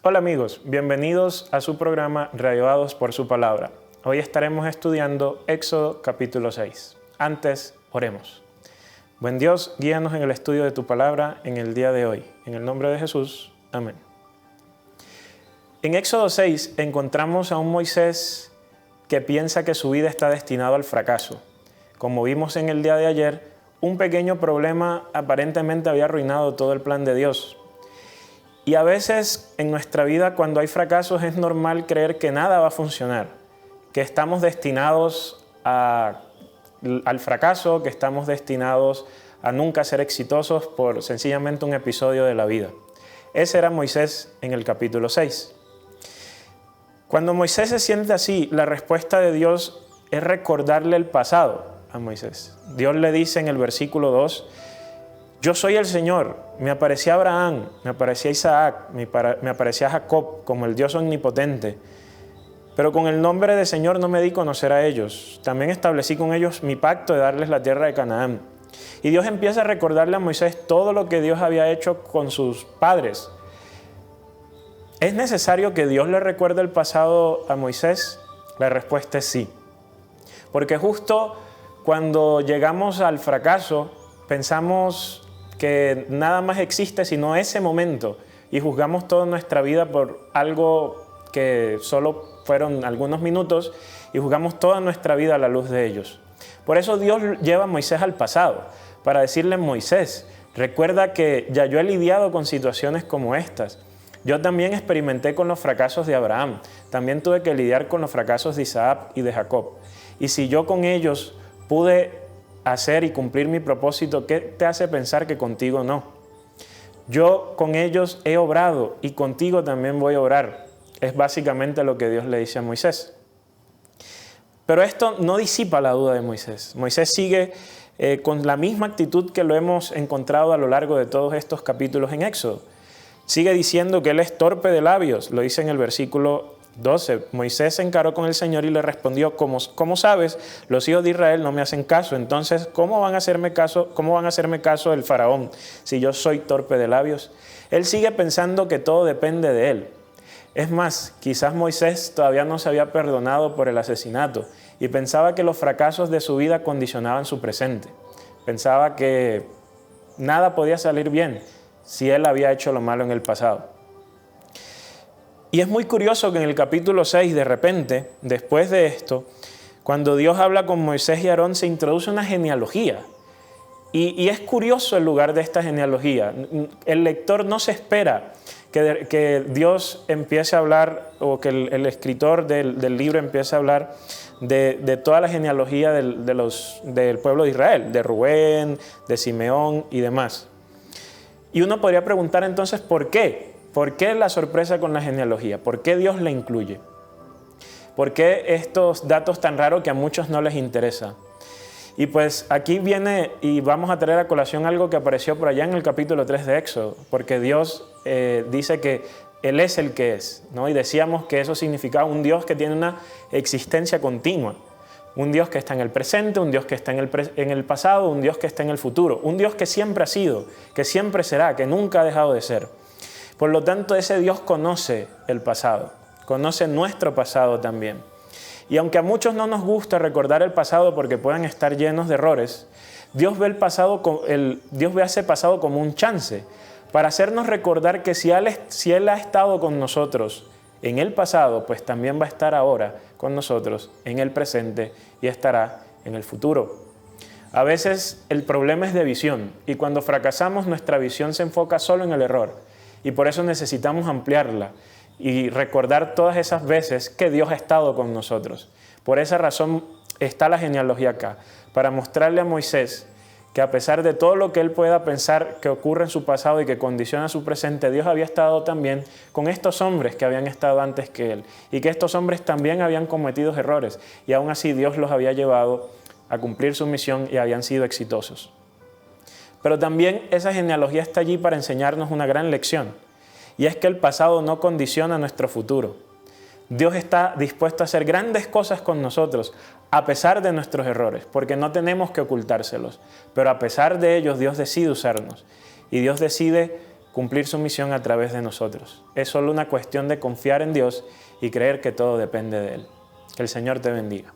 Hola amigos, bienvenidos a su programa Reavivados por su Palabra. Hoy estaremos estudiando Éxodo capítulo 6. Antes, oremos. Buen Dios, guíanos en el estudio de tu palabra en el día de hoy. En el nombre de Jesús, amén. En Éxodo 6 encontramos a un Moisés que piensa que su vida está destinada al fracaso. Como vimos en el día de ayer, un pequeño problema aparentemente había arruinado todo el plan de Dios. Y a veces en nuestra vida, cuando hay fracasos, es normal creer que nada va a funcionar, que estamos destinados al fracaso, que estamos destinados a nunca ser exitosos por sencillamente un episodio de la vida. Ese era Moisés en el capítulo 6. Cuando Moisés se siente así, la respuesta de Dios es recordarle el pasado a Moisés. Dios le dice en el versículo 2, yo soy el Señor, me aparecía Abraham, me aparecía Isaac, me aparecía Jacob como el Dios omnipotente. Pero con el nombre de Señor no me di conocer a ellos. También establecí con ellos mi pacto de darles la tierra de Canaán. Y Dios empieza a recordarle a Moisés todo lo que Dios había hecho con sus padres. ¿Es necesario que Dios le recuerde el pasado a Moisés? La respuesta es sí. Porque justo cuando llegamos al fracaso, pensamos que nada más existe sino ese momento y juzgamos toda nuestra vida por algo que solo fueron algunos minutos y juzgamos toda nuestra vida a la luz de ellos. Por eso Dios lleva a Moisés al pasado para decirle: Moisés, recuerda que ya yo he lidiado con situaciones como estas. Yo también experimenté con los fracasos de Abraham, también tuve que lidiar con los fracasos de Isaac y de Jacob. Y si yo con ellos pude hacer y cumplir mi propósito, ¿qué te hace pensar que contigo no? Yo con ellos he obrado y contigo también voy a obrar. Es básicamente lo que Dios le dice a Moisés. Pero esto no disipa la duda de Moisés. Moisés sigue con la misma actitud que lo hemos encontrado a lo largo de todos estos capítulos en Éxodo. Sigue diciendo que él es torpe de labios, lo dice en el versículo 12. Moisés se encaró con el Señor y le respondió: ¿Cómo sabes? Los hijos de Israel no me hacen caso. Entonces, ¿cómo van a hacerme caso el faraón si yo soy torpe de labios? Él sigue pensando que todo depende de él. Es más, quizás Moisés todavía no se había perdonado por el asesinato y pensaba que los fracasos de su vida condicionaban su presente. Pensaba que nada podía salir bien si él había hecho lo malo en el pasado. Y es muy curioso que en el capítulo 6, de repente, después de esto, cuando Dios habla con Moisés y Aarón, se introduce una genealogía. Y es curioso el lugar de esta genealogía. El lector no se espera que Dios empiece a hablar, o que el escritor del libro empiece a hablar de toda la genealogía del pueblo de Israel, de Rubén, de Simeón y demás. Y uno podría preguntar entonces, ¿por qué? ¿Por qué la sorpresa con la genealogía? ¿Por qué Dios la incluye? ¿Por qué estos datos tan raros que a muchos no les interesa? Y pues aquí viene y vamos a traer a colación algo que apareció por allá en el capítulo 3 de Éxodo, porque Dios dice que Él es el que es, ¿no? Y decíamos que eso significaba un Dios que tiene una existencia continua, un Dios que está en el presente, un Dios que está en el pasado, un Dios que está en el futuro, un Dios que siempre ha sido, que siempre será, que nunca ha dejado de ser. Por lo tanto, ese Dios conoce el pasado, conoce nuestro pasado también. Y aunque a muchos no nos gusta recordar el pasado porque pueden estar llenos de errores, Dios ve ese pasado como un chance para hacernos recordar que si Él ha estado con nosotros en el pasado, pues también va a estar ahora con nosotros en el presente y estará en el futuro. A veces el problema es de visión y cuando fracasamos nuestra visión se enfoca solo en el error. Y por eso necesitamos ampliarla y recordar todas esas veces que Dios ha estado con nosotros. Por esa razón está la genealogía acá, para mostrarle a Moisés que a pesar de todo lo que él pueda pensar que ocurre en su pasado y que condiciona su presente, Dios había estado también con estos hombres que habían estado antes que él y que estos hombres también habían cometido errores y aún así Dios los había llevado a cumplir su misión y habían sido exitosos. Pero también esa genealogía está allí para enseñarnos una gran lección, y es que el pasado no condiciona nuestro futuro. Dios está dispuesto a hacer grandes cosas con nosotros, a pesar de nuestros errores, porque no tenemos que ocultárselos, pero a pesar de ellos Dios decide usarnos, y Dios decide cumplir su misión a través de nosotros. Es solo una cuestión de confiar en Dios y creer que todo depende de Él. Que el Señor te bendiga.